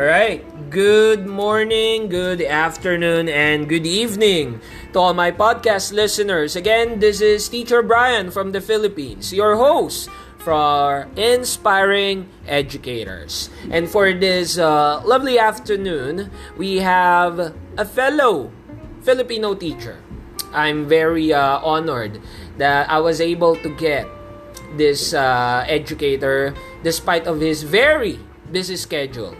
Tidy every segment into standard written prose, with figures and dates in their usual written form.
Alright, good morning, good afternoon, and good evening to all my podcast listeners. Again, this is Teacher Brian from the Philippines, your host for Inspiring Educators. And for this lovely afternoon, we have a fellow Filipino teacher. I'm very honored that I was able to get this educator despite of his very busy schedule.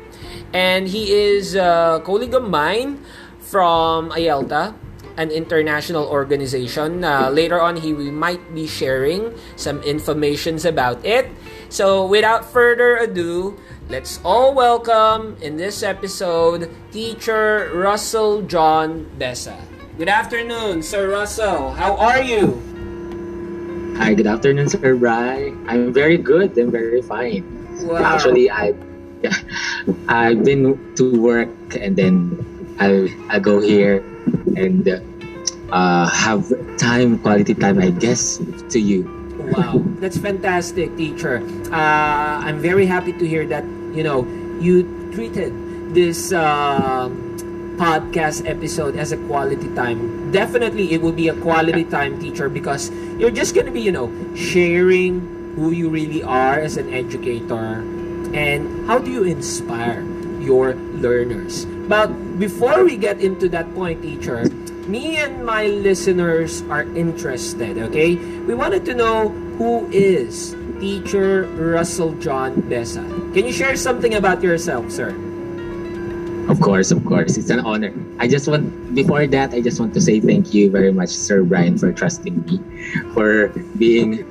And he is a colleague of mine from IELTA, an international organization. Later on, we might be sharing some informations about it. So without further ado, let's all welcome in this episode Teacher Racel John Besa. Good afternoon, Sir Racel. How are you? Hi, good afternoon, Sir Brian. I'm very good. I'm very fine. Wow. Actually, I've been to work and then I go here and have quality time, I guess, to you. Wow, that's fantastic, teacher. I'm very happy to hear that, you treated this podcast episode as a quality time. Definitely, it will be a quality time, teacher, because you're just going to be, sharing who you really are as an educator and how do you inspire your learners. But before we get into that point, teacher, me and my listeners are interested, okay? We wanted to know who is Teacher Racel John Besa. Can you share something about yourself, sir? Of course. It's an honor. Before that, I just want to say thank you very much, Sir Brian, for trusting me, for being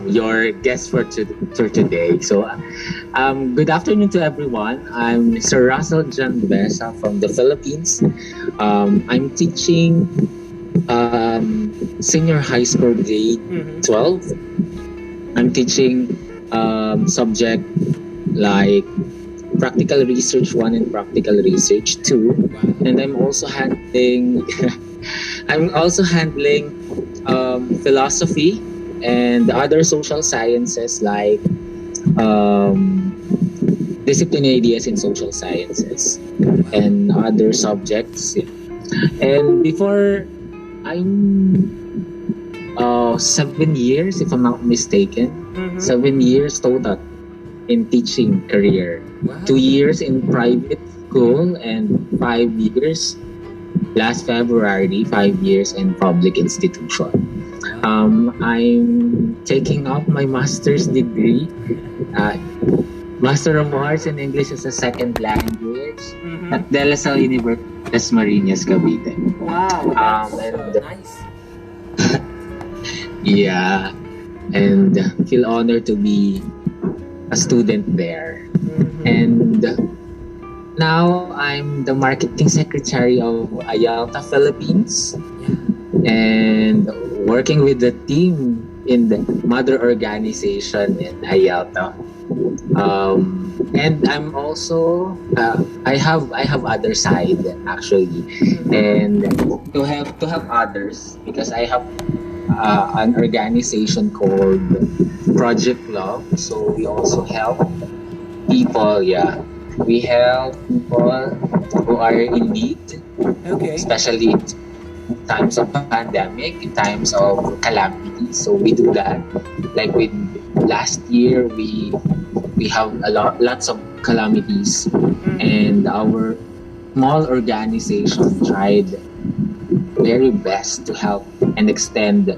your guest for today. So, good afternoon to everyone. I'm Sir Racel John Besa from the Philippines. I'm teaching senior high school grade 12. I'm teaching subject like practical research 1 and practical research 2, and I'm also handling philosophy and other social sciences like disciplinary ideas in social sciences and other subjects. And before, I'm 7 years, if I'm not mistaken, 7 years total in teaching career. 2 years in private school and 5 years last February, 5 years in public institution. I'm taking up my master's degree, Master of Arts in English as a Second Language at De La Salle University, Las Marinas, Cavite. Wow, that's nice. Yeah, and feel honored to be a student there. And now I'm the marketing secretary of IELTA Philippines and working with the team in the mother organization in IELTA. And I'm also I have other side actually, and to help others because I have an organization called Project Love. So we also help people. Yeah, we help people who are in need, especially in times of pandemic, in times of calamity. So we do that. Like with last year, we have lots of calamities, and our small organization tried very best to help and extend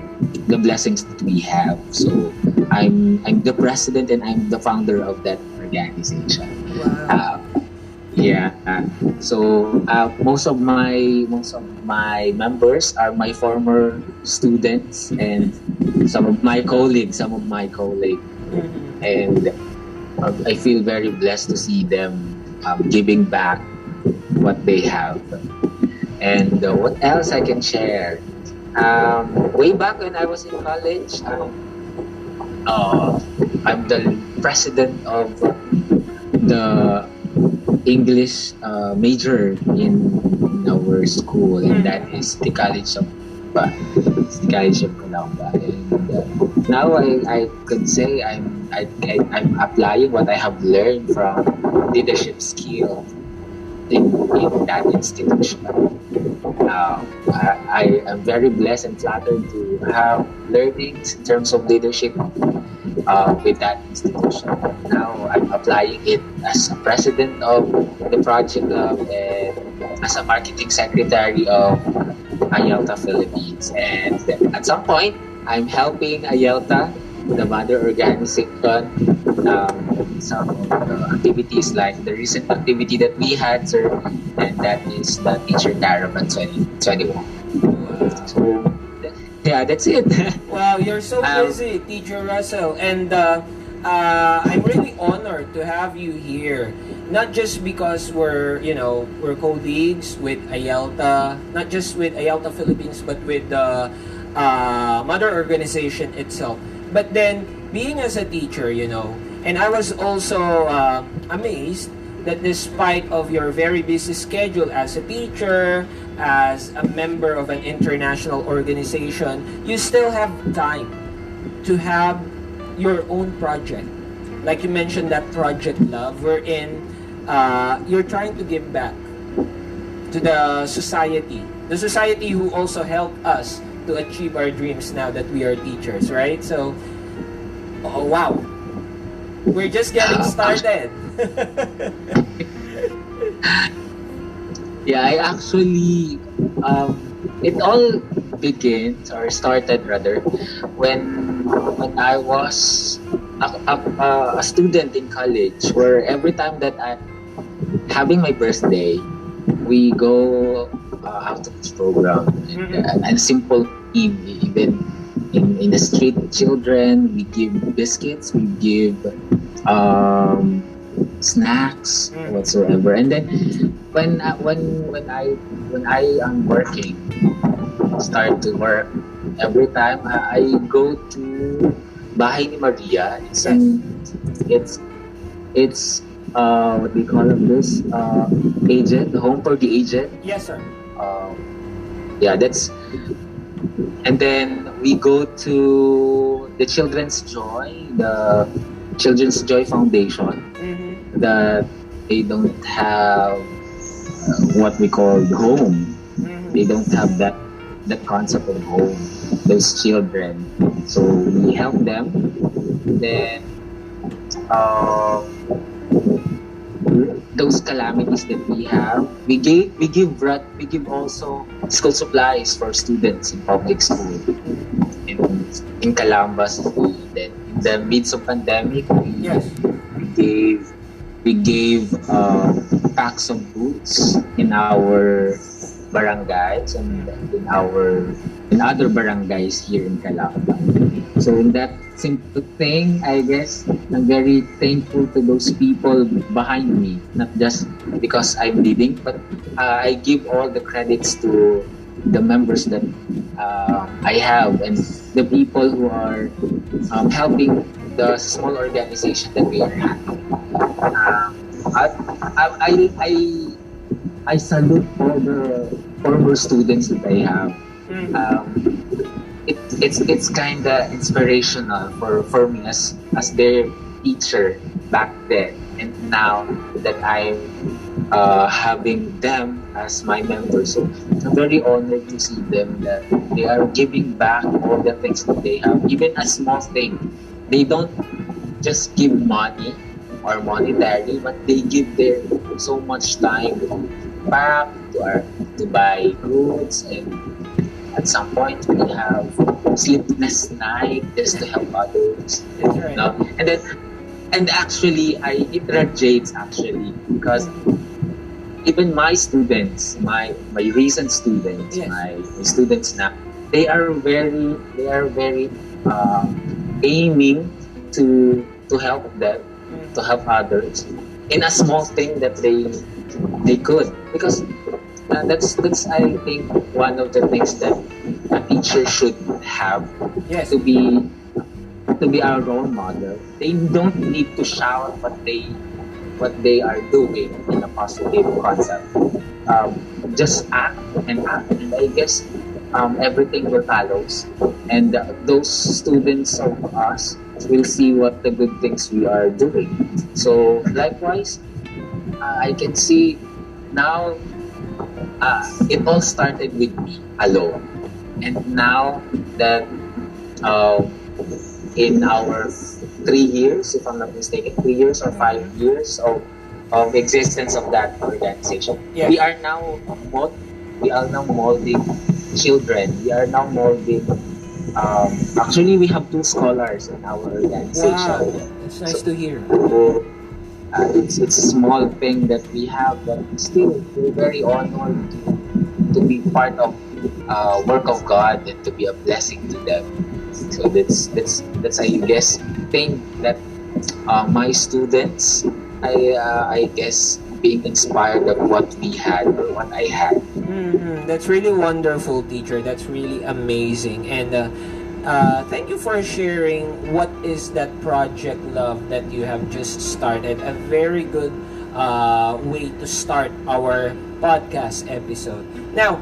the blessings that we have. So I'm the president and I'm the founder of that organization. Wow. So most of my members are my former students and some of my colleagues, and I feel very blessed to see them giving back what they have. And what else I can share? Way back when I was in college, I'm the president of the English major in our school, and that is the College of Columbia. And now I could say I'm applying what I have learned from leadership skill in that institution. I am very blessed and flattered to have learnings in terms of leadership with that institution. Now I'm applying it as a president of the Project Club and as a marketing secretary of IELTA Philippines. And at some point, I'm helping IELTA, the mother organization, some activities like the recent activity that we had, sir, and that is the Teacher Caravan 2021. So, yeah, that's it. Wow, you're so busy, Teacher Racel, and I'm really honored to have you here. Not just because we're colleagues with IELTA, not just with IELTA Philippines, but with the mother organization itself. But then, being as a teacher, and I was also amazed that despite of your very busy schedule as a teacher, as a member of an international organization, you still have time to have your own project. Like you mentioned, that Project Love, wherein you're trying to give back to the society who also helped us to achieve our dreams now that we are teachers, right? So, oh, wow. We're just getting started. Yeah, I actually, it all begins or started rather when I was a student in college, where every time that I'm having my birthday, we go out of this program and simple even in the street with children, we give biscuits, we give snacks whatsoever. And then when I am working, start to work, every time I go to Bahay ni Maria. It's what do you call this, aged, home for the aged. Yes, sir. Yeah, that's. And then we go to the Children's Joy Foundation. That they don't have what we call home. They don't have that concept of home. Those children, so we help them. Then those calamities that we have, we give also school supplies for students in public school in Calambas. Then in the midst of pandemic, we gave packs of boots in our barangays and in other barangays here in Calamba. So in that simple thing, I guess I'm very thankful to those people behind me, not just because I'm leading, but I give all the credits to the members that I have and the people who are helping the small organization that we are having. I salute all the former students that I have. It's kind of inspirational for me as their teacher back then, and now that I'm having them as my members. So I'm very honored to see them that they are giving back all the things that they have, even a small thing. They don't just give money or monetary, but they give their so much time back to buy goods, and at some point we have sleepless night just to help others. Right. No? And actually it radiates actually, because even my students, my recent students, my students now, they are very aiming to help them, to help others in a small thing that they could, because that's I think one of the things that a teacher should have, to be our role model. They don't need to shout what they are doing in a positive concept. Just act, and I guess everything will follow. And those students of us will see what the good things we are doing. So likewise, I can see now, it all started with me alone. And now that, uh, in our 3 years, if I'm not mistaken, 3 years or 5 years of existence of that organization, Yeah. mold, we are now molding children. We are now molding. Actually, we have two scholars in our organization. Wow, that's nice to hear. So, it's a small thing that we have, but still we're very honored to be part of work of God and to be a blessing to them. So that's I guess thing that my students, I guess, being inspired of what we had or what I had. That's really wonderful, teacher. That's really amazing. And thank you for sharing what is that Project Love that you have just started. A very good way to start our podcast episode. Now,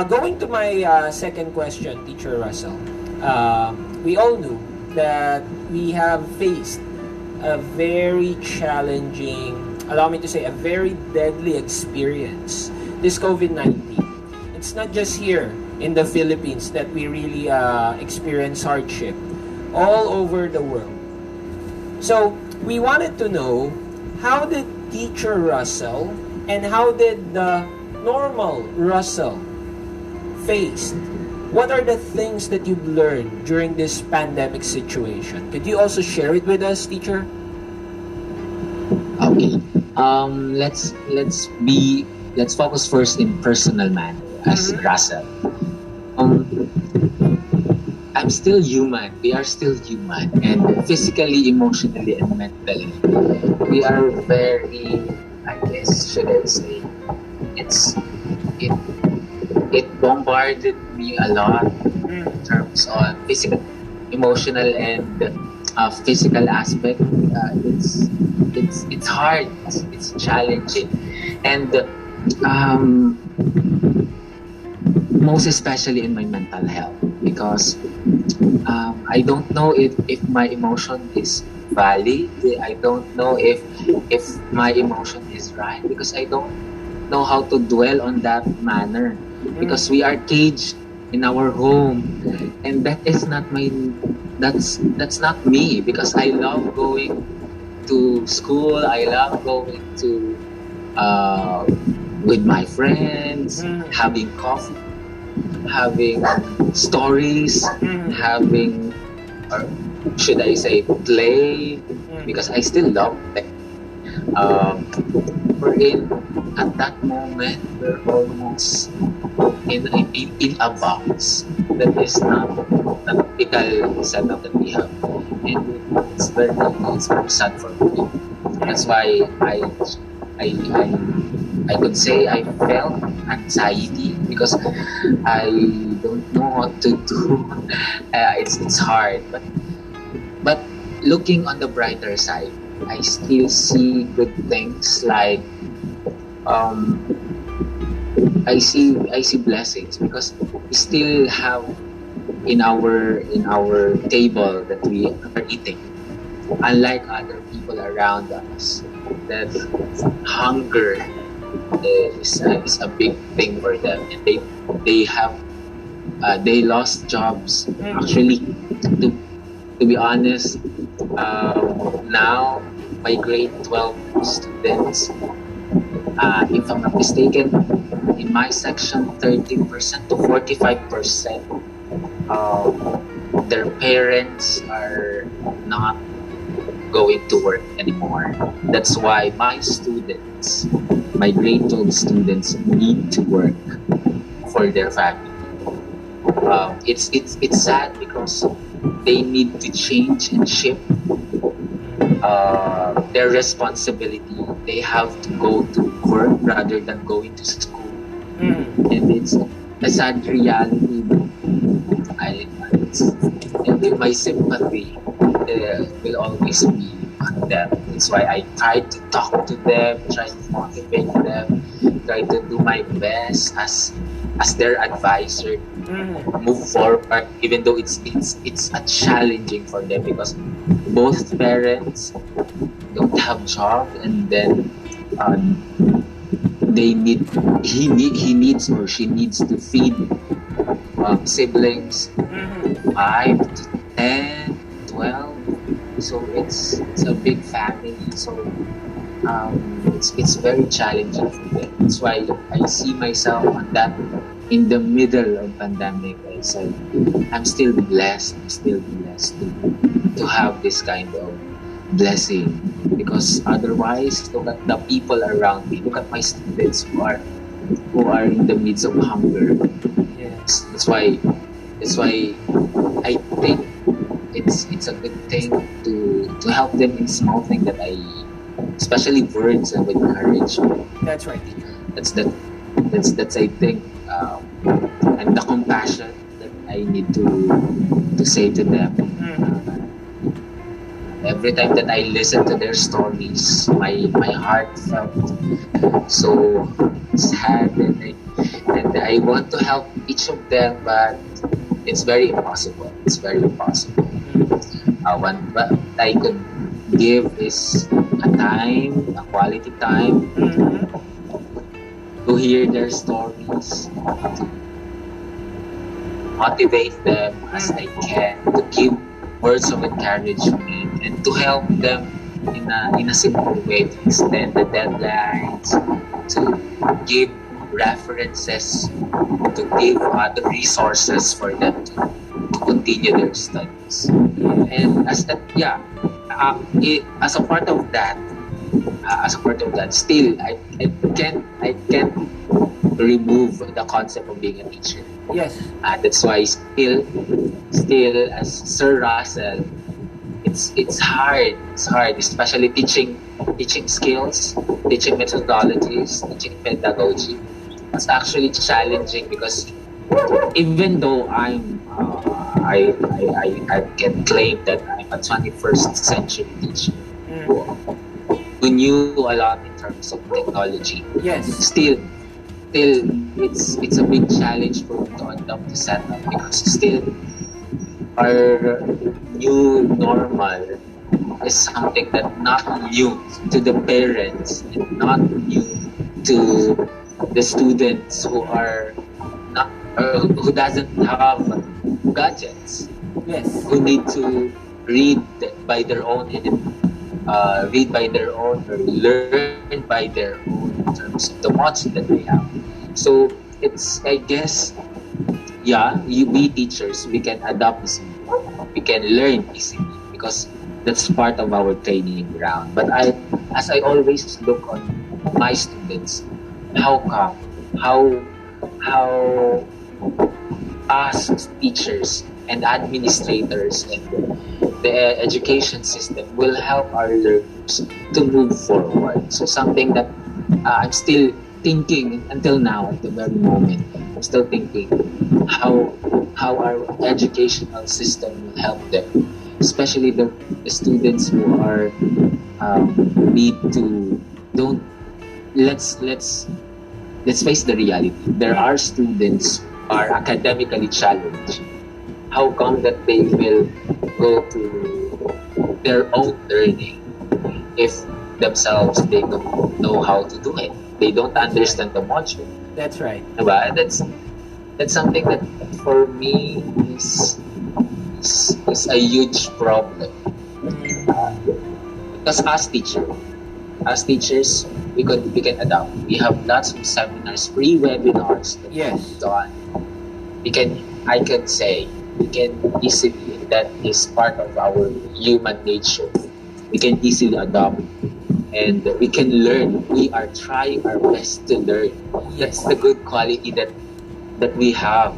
going to my second question, Teacher Racel. We all knew that we have faced a very challenging, allow me to say, a very deadly experience, this COVID-19. It's not just here in the Philippines that we really experience hardship. All over the world. So, we wanted to know, how did Teacher Racel and how did the normal Racel face? What are the things that you've learned during this pandemic situation? Could you also share it with us, teacher? Okay. Let's focus first in personal manner as Racel. I'm still human. We are still human, and physically, emotionally, and mentally, we are very. I guess should I say, it it bombarded me a lot in terms of physical, emotional, and physical aspect. It's hard. It's challenging, and most especially in my mental health, because I don't know if my emotion is valid. I don't know if my emotion is right, because I don't know how to dwell on that manner, because we are caged in our home, and that is not my that's not me, because I love going to school. I love going to with my friends, having coffee, having stories, having, or should I say, play, because I still love them. We're in at that moment, we're almost in a box that is not the typical setup that we have, and it's very sad for me. That's why I could say I felt anxiety, because I don't know what to do. It's hard, but looking on the brighter side, I still see good things, like I see blessings, because we still have in our table that we are eating, unlike other people around us that hunger is a big thing for them, and they have they lost jobs. Actually, to be honest, now my grade 12 students, if I'm not mistaken, in my section, 30% to 45%, their parents are not going to work anymore. That's why my students, my grade 12 students, need to work for their family. It's sad, because they need to change and shift their responsibility. They have to go to work rather than going to school, and it's a sad reality. And my sympathy will always be on them. That's why I try to talk to them, try to motivate them, try to do my best as their advisor, move forward, even though it's a challenging for them because both parents don't have job, and then um, they need he needs or she needs to feed siblings 5 to 10, 12. So it's a big family. So it's very challenging for them. That's why I see myself on that in the middle of pandemic. I said I'm still blessed. I'm still blessed to have this kind of blessing, because otherwise look at the people around me. Look at my students who are in the midst of hunger. Yes. That's why I think it's a good thing to help them in small things that especially words and encouragement. That's right. That's I think and the compassion that I need to say to them. Every time that I listen to their stories, my heart felt so sad, and I want to help each of them, but it's very impossible. It's very impossible. What I could give is a quality time to hear their stories, to motivate them as I can, to give words of encouragement, and to help them in a simple way, to extend the deadlines, to give references, to give other resources for them to continue their studies. And as a part of that, still I can't remove the concept of being a teacher. Yes. That's why still as Sir Racel, it's hard. It's hard, especially teaching skills, teaching methodologies, teaching pedagogy. It's actually challenging because even though I can claim that I'm a 21st century teacher who knew a lot in terms of technology. Yes. Still it's a big challenge for me to adopt the setup, because still our new normal is something that not new to the parents and not new to the students who are not who doesn't have gadgets. Yes. Who need to read by their own or learn by their own in terms of the modules that they have. So it's, I guess, we teachers, we can adapt easily, we can learn easily, because that's part of our training ground. But as I always look on my students, how us teachers and administrators and the education system will help our learners to move forward. So something that I'm still thinking until now, at the very moment, I'm still thinking how our educational system will help them, especially the students who are need to don't let's face the reality. There are students who are academically challenged. How come that they will go to their own learning if themselves they don't know how to do it? They don't understand the module. That's right. Diba? That's something that for me is a huge problem. Because as teachers, we can adapt. We have lots of seminars, free webinars that Yes. done. I could say we can easily, that is part of our human nature. We can easily adopt and we can learn. We are trying our best to learn. That's the good quality that we have.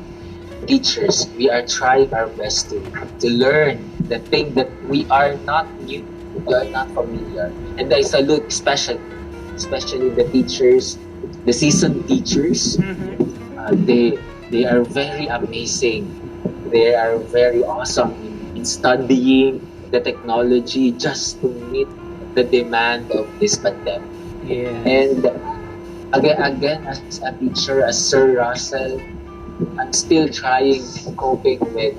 Teachers, we are trying our best to learn the thing that we are not new, we are not familiar. And I salute especially the teachers, the seasoned teachers. They are very amazing. They are very awesome in studying the technology just to meet the demand of this pandemic. Yeah. And again, as a teacher, as Sir Racel, I'm still trying and coping with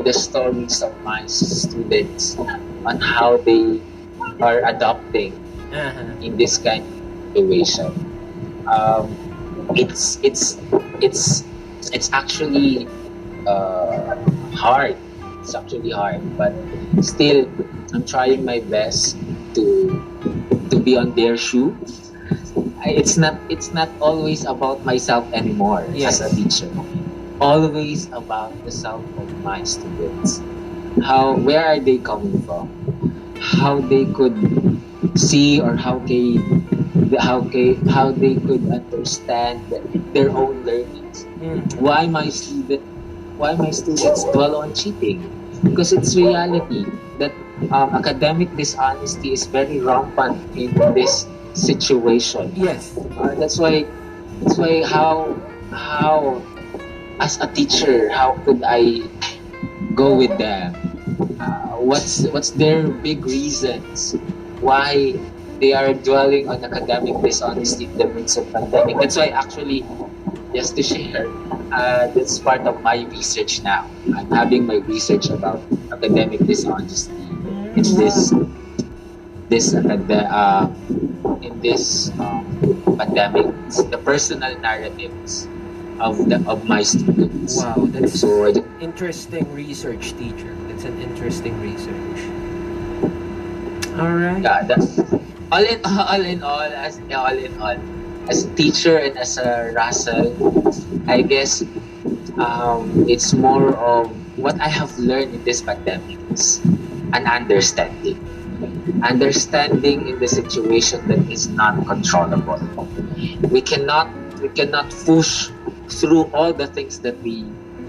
the stories of my students on how they are adopting in this kind of situation. Um, it's it's it's it's actually hard. It's actually hard, but still, I'm trying my best to be on their shoe. It's not always about myself anymore as a teacher. Always about the self of my students. Where are they coming from? How they could see, or how they could understand their own learnings. Why my students dwell on cheating? Because it's reality that academic dishonesty is very rampant in this situation. Yes. That's why how as a teacher, how could I go with them? What's their big reasons why they are dwelling on academic dishonesty in the midst of pandemic? That's why actually, just to share, that's part of my research now. I'm having my research about academic dishonesty in this pandemic, the personal narratives of my students. Wow, that's so interesting research, teacher. That's an interesting research. All right. Yeah, that's all in all, as a teacher and as a Racel, I guess it's more of what I have learned in this pandemic is an understanding in the situation that is not controllable. We cannot push through all the things that we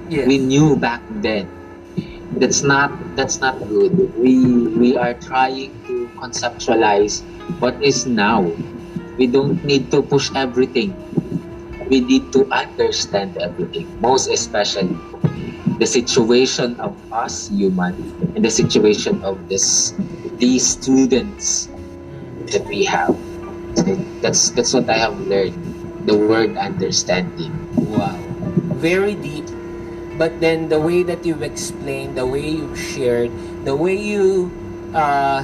knew back then. That's not good. We are trying to conceptualize what is now. We don't need to push everything. We need to understand everything, most especially the situation of us human and the situation of these students that we have. That's what I have learned. The word understanding. Wow. Very deep. But then the way that you've explained, the way you've shared, the way you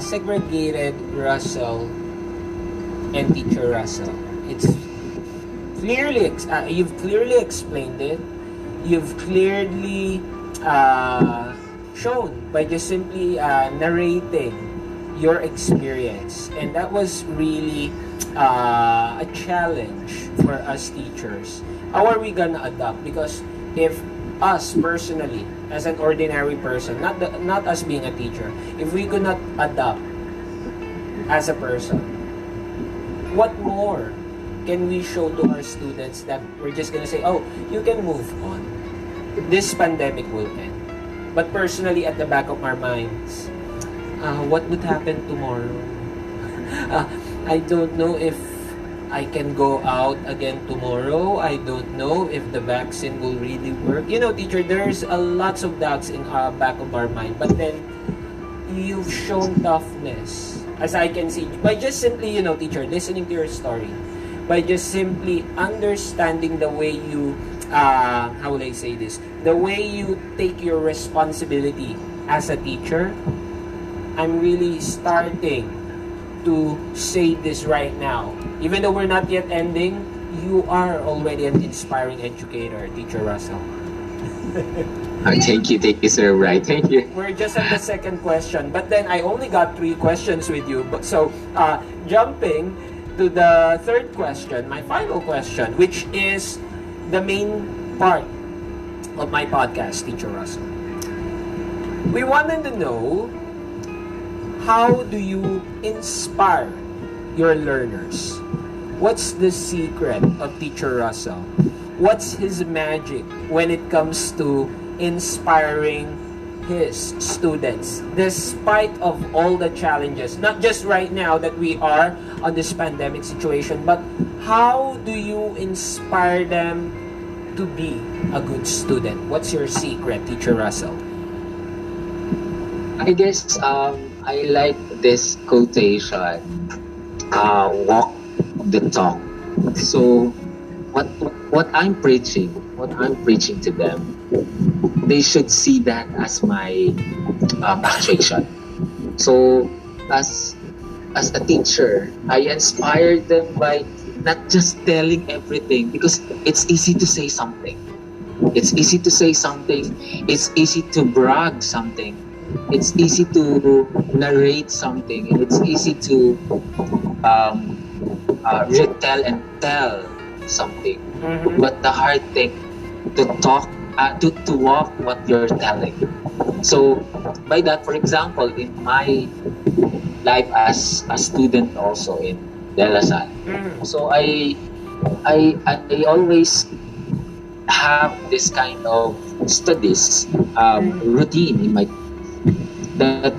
segregated Racel and Teacher Racel, it's clearly you've clearly explained it. You've clearly shown by just simply narrating your experience, and that was really a challenge for us teachers. How are we gonna adapt? Because if us personally, as an ordinary person, not us being a teacher, if we could not adapt as a person, what more can we show to our students that we're just gonna say, oh, you can move on, this pandemic will end? But personally, at the back of our minds, what would happen tomorrow? I don't know if I can go out again tomorrow. I don't know if the vaccine will really work. You know, teacher, there's lots of doubts in our back of our mind. But then, you've shown toughness, as I can see, by just simply, teacher, listening to your story, by just simply understanding the way you, how will I say this, the way you take your responsibility as a teacher. I'm really starting to say this right now. Even though we're not yet ending, you are already an inspiring educator, Teacher Racel. Thank you, Sir. Right, thank you. We're just at the second question, but then I only got 3 questions with you. But so, jumping to the third question, my final question, which is the main part of my podcast, Teacher Racel. We wanted to know, how do you inspire your learners? What's the secret of Teacher Racel? What's his magic when it comes to inspiring his students despite of all the challenges, not just right now that we are on this pandemic situation, but how do you inspire them to be a good student? What's your secret, Teacher Racel? I guess I like this quotation, walk the talk. So what I'm preaching, what I'm preaching to them, they should see that as my actuation. So as a teacher, I inspire them by not just telling everything, because it's easy to say something. It's easy to say something. It's easy to brag something. It's easy to narrate something, and it's easy to um, retell and tell something. But the hard thing to talk, to walk what you're telling. So by that, for example, in my life as a student also in De La Salle, so I always have this kind of studies routine in my, that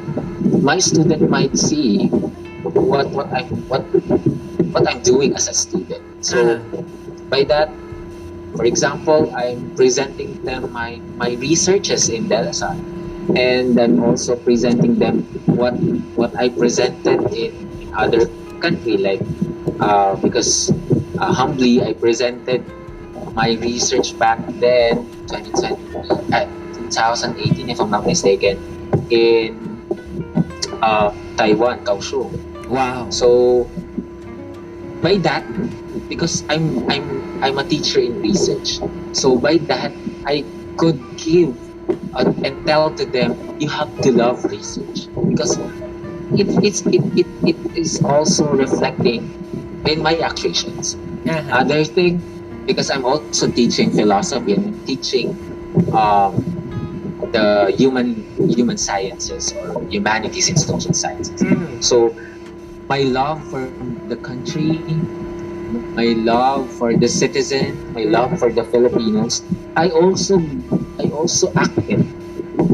my student might see what I'm doing as a student. So by that, for example, I'm presenting them my researches in De La Salle, and I'm also presenting them what I presented in other country, like because humbly I presented my research back then, 2018 if I'm not mistaken, in Taiwan, Kaohsiung. Wow. So by that, because I'm a teacher in research, so by that I could give and tell to them, you have to love research, because it is also reflecting in my actions. Other thing, because I'm also teaching philosophy and teaching the human sciences or humanities and social sciences. So my love for the country, my love for the citizen, my love for the Filipinos, I also act it.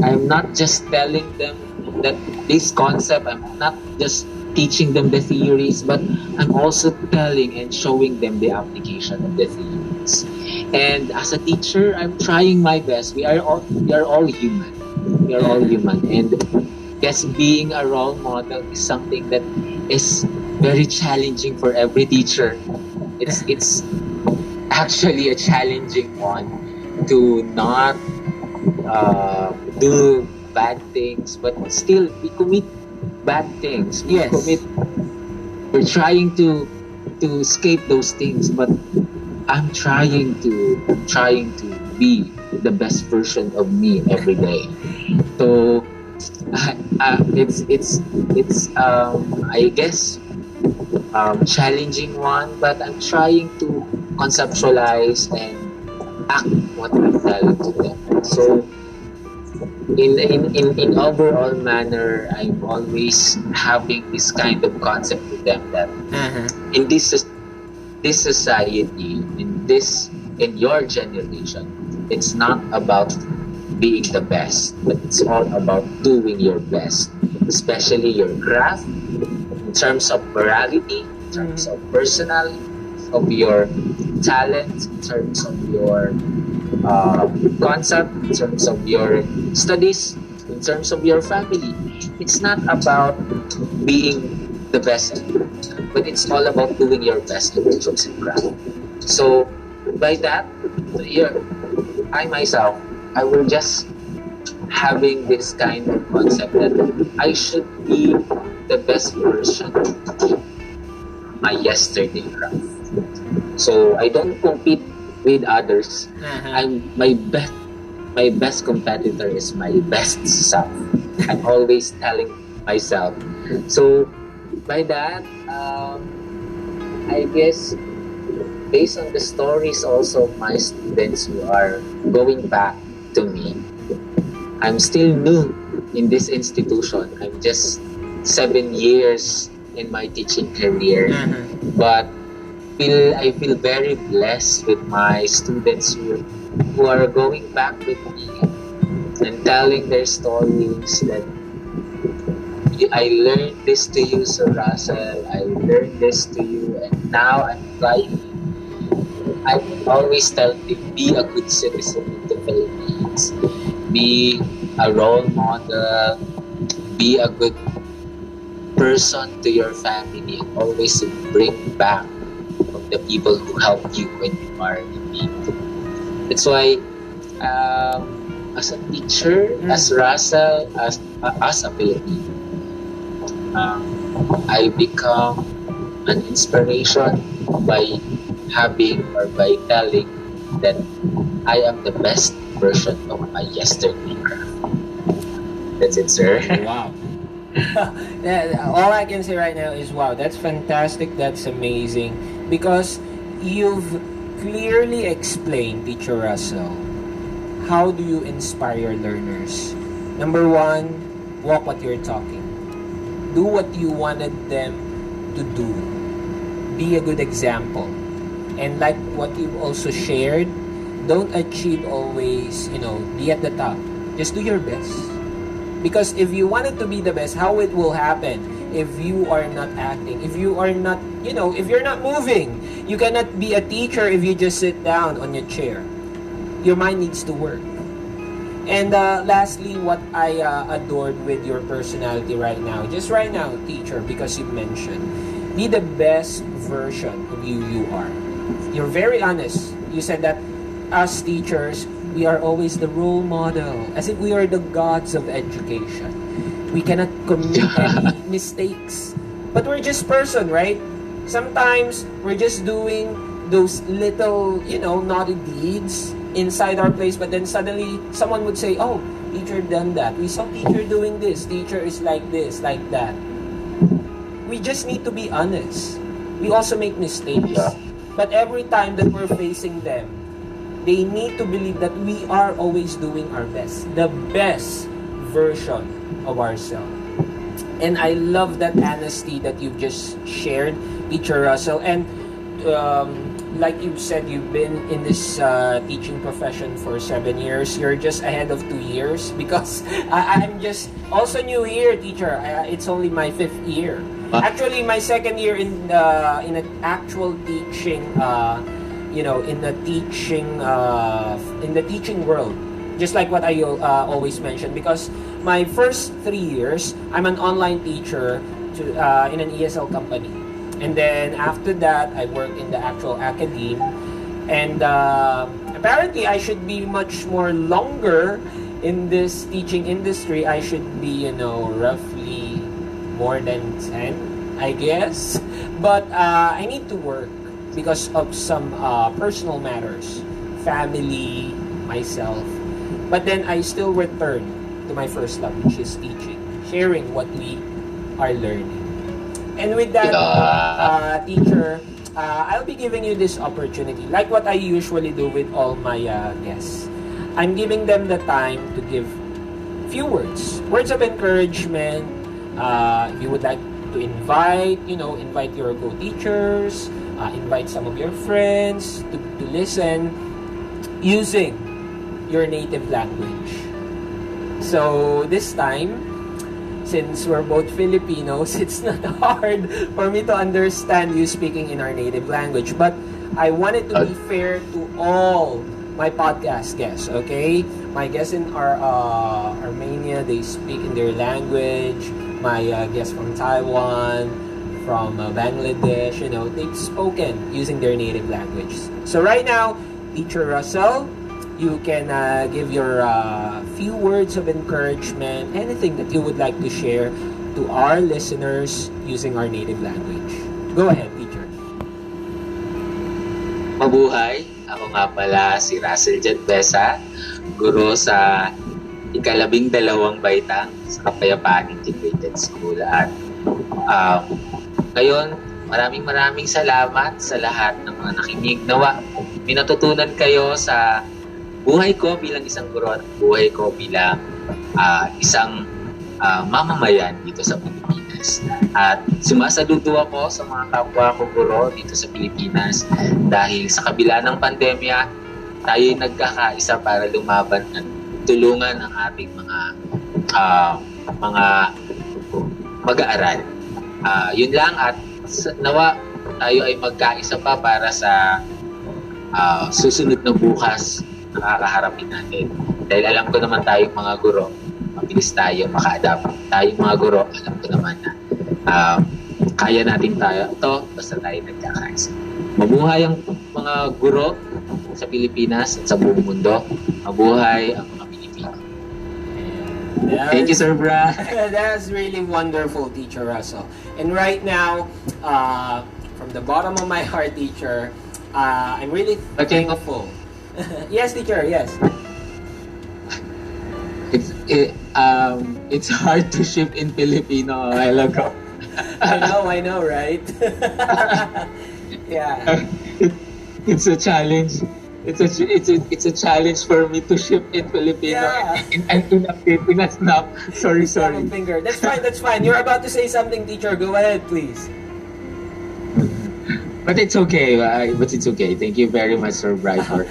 I'm not just telling them that this concept, I'm not just teaching them the theories, but I'm also telling and showing them the application of the theories. And as a teacher, I'm trying my best. We are all human. We are all human. And yes, being a role model is something that is very challenging for every teacher. It's actually a challenging one to not do bad things, but still we commit bad things. We're trying to escape those things, but I'm trying to be the best version of me every day. So it's I guess challenging one, but I'm trying to conceptualize and act what I'm telling to them. So in overall manner, I'm always having this kind of concept with them that in this society, in your generation, it's not about being the best, but it's all about doing your best, especially your craft, in terms of morality, in terms of personality, of your talent, in terms of your concept, in terms of your studies, in terms of your family. It's not about being the best, but it's all about doing your best in your chosen craft. So by that, yeah, I myself, I will just having this kind of concept that I should be the best version of my yesterday craft. So I don't compete with others. My best competitor is my best self. I'm always telling myself. So by that, I guess based on the stories also of my students who are going back to me, I'm still new in this institution. I'm just 7 years in my teaching career, but I feel very blessed with my students who are going back with me and telling their stories that I learned this to you, Sir Racel. I learned this to you, and now I'm trying. I always tell them, be a good citizen of the Philippines. Be a role model. Be a good person to your family, and always bring back the people who helped you when you are in need. That's why as a teacher, as Racel, as a Filipino, I become an inspiration by having or by telling that I am the best version of my yesterday craft. That's it, sir. Wow. All I can say right now is wow, that's fantastic, that's amazing. Because you've clearly explained, Teacher Racel, how do you inspire your learners? Number one, walk what you're talking. Do what you wanted them to do. Be a good example. And like what you've also shared, don't achieve always, be at the top. Just do your best. Because if you want it to be the best, how it will happen if you are not acting, if you are not, if you're not moving. You cannot be a teacher if you just sit down on your chair. Your mind needs to work. And lastly, what I adored with your personality right now, just right now, teacher, because you mentioned, be the best version of you are. You're very honest. You said that as teachers, we are always the role model, as if we are the gods of education. We cannot commit any mistakes. But we're just person, right? Sometimes we're just doing those little, naughty deeds inside our place, but then suddenly someone would say, oh, teacher done that. We saw teacher doing this. Teacher is like this, like that. We just need to be honest. We also make mistakes. But every time that we're facing them, they need to believe that we are always doing our best. The best version of ourselves. And I love that honesty that you've just shared, Teacher Racel. And like you've said, you've been in this teaching profession for 7 years. You're just ahead of 2 years because I'm just also new here, teacher. It's only my 5th year. Actually, my 2nd year in an actual teaching, in the teaching world. Just like what I always mention, because my first 3 years, I'm an online teacher in an ESL company. And then after that, I worked in the actual academe. And apparently, I should be much more longer in this teaching industry. I should be, roughly more than 10, I guess. But I need to work because of some personal matters, family, myself. But then I still return to my first love, which is teaching, sharing what we are learning. And with that, teacher, I'll be giving you this opportunity, like what I usually do with all my guests. I'm giving them the time to give few words of encouragement. If you would like to invite your co-teachers, invite some of your friends to listen using your native language. So this time, since we're both Filipinos, it's not hard for me to understand you speaking in our native language. But I wanted to be fair to all my podcast guests, okay? My guests in Armenia, they speak in their language. My guests from Taiwan, from Bangladesh, they've spoken using their native language. So right now, Teacher Racel, you can give your few words of encouragement, anything that you would like to share to our listeners using our native language. Go ahead, teacher. Mabuhay! Ako nga pala si Racel Besa, guro sa ika-12 baitang sa Kapayapaan Integrated School. At ngayon, maraming salamat sa lahat ng mga nakinig. Nawa, may natutunan kayo sa buhay ko bilang isang guro at buhay ko bilang isang mamamayan dito sa Pilipinas. At sumasaludo ako sa mga kapwa ko guro dito sa Pilipinas dahil sa kabila ng pandemya, tayo'y nagkakaisa para lumaban at tulungan ang ating mga mag-aaral. Yun lang, at nawa tayo ay magkaisa pa para sa susunod na bukas na kakaharapin natin. Dahil alam ko naman tayong mga guro, mabilis tayo maka-adapt. Tayong mga guro, alam ko naman na kaya natin tayo ito basta tayo nagkakaisa. Mabuhay ang mga guro, sa Pilipinas at sa buong mundo. Mabuhay ang mga Pilipino. Thank you, Sir Bra. That's really wonderful, Teacher Racel. And right now, from the bottom of my heart, Teacher, I'm really thankful. Yes, Teacher, yes. It's hard to ship in Filipino a while ago. I know, right? Yeah. It's a challenge. It's a challenge for me to ship in Filipino in a snap. Sorry. Finger. That's fine. You're about to say something, Teacher. Go ahead, please. But it's okay. Thank you very much, Sir Brian, for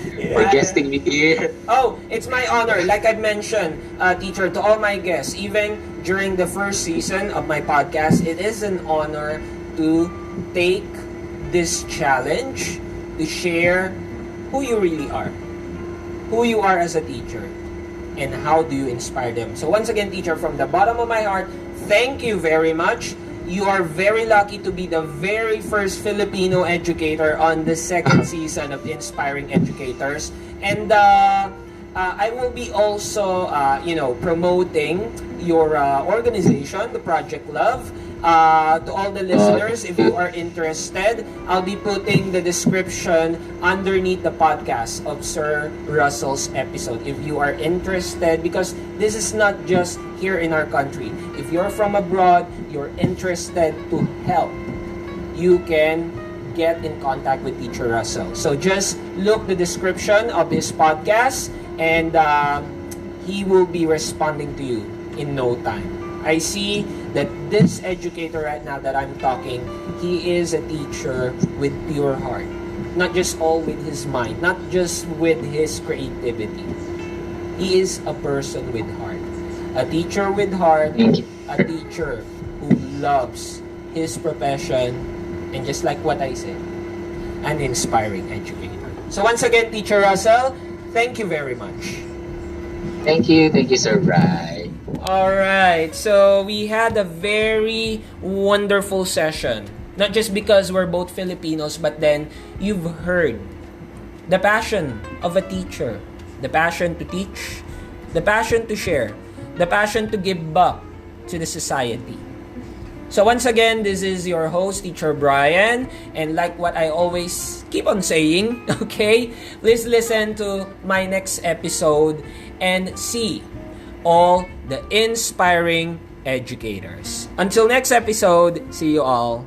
guesting me here. Oh, it's my honor. Like I mentioned, Teacher, to all my guests, even during the first season of my podcast, it is an honor to take this challenge to share who you really are, who you are as a teacher, and how do you inspire them. So once again, Teacher, from the bottom of my heart, thank you very much. You are very lucky to be the very first Filipino educator on the second season of Inspiring Educators. And I will be also, promoting your organization, the Project Love. To all the listeners, if you are interested, I'll be putting the description underneath the podcast of Sir Racel's episode. If you are interested, because this is not just here in our country. If you're from abroad, you're interested to help, you can get in contact with Teacher Racel. So just look the description of his podcast, and he will be responding to you in no time. I see that this educator right now that I'm talking, he is a teacher with pure heart. Not just all with his mind, not just with his creativity. He is a person with heart. A teacher with heart, a teacher who loves his profession, and just like what I said, an inspiring educator. So once again, Teacher Racel, thank you very much. Thank you, Sir Brian. Alright, so we had a very wonderful session. Not just because we're both Filipinos, but then you've heard the passion of a teacher, the passion to teach, the passion to share, the passion to give back to the society. So once again, this is your host, Teacher Brian, and like what I always keep on saying, okay, please listen to my next episode and see all the inspiring educators. Until next episode, see you all.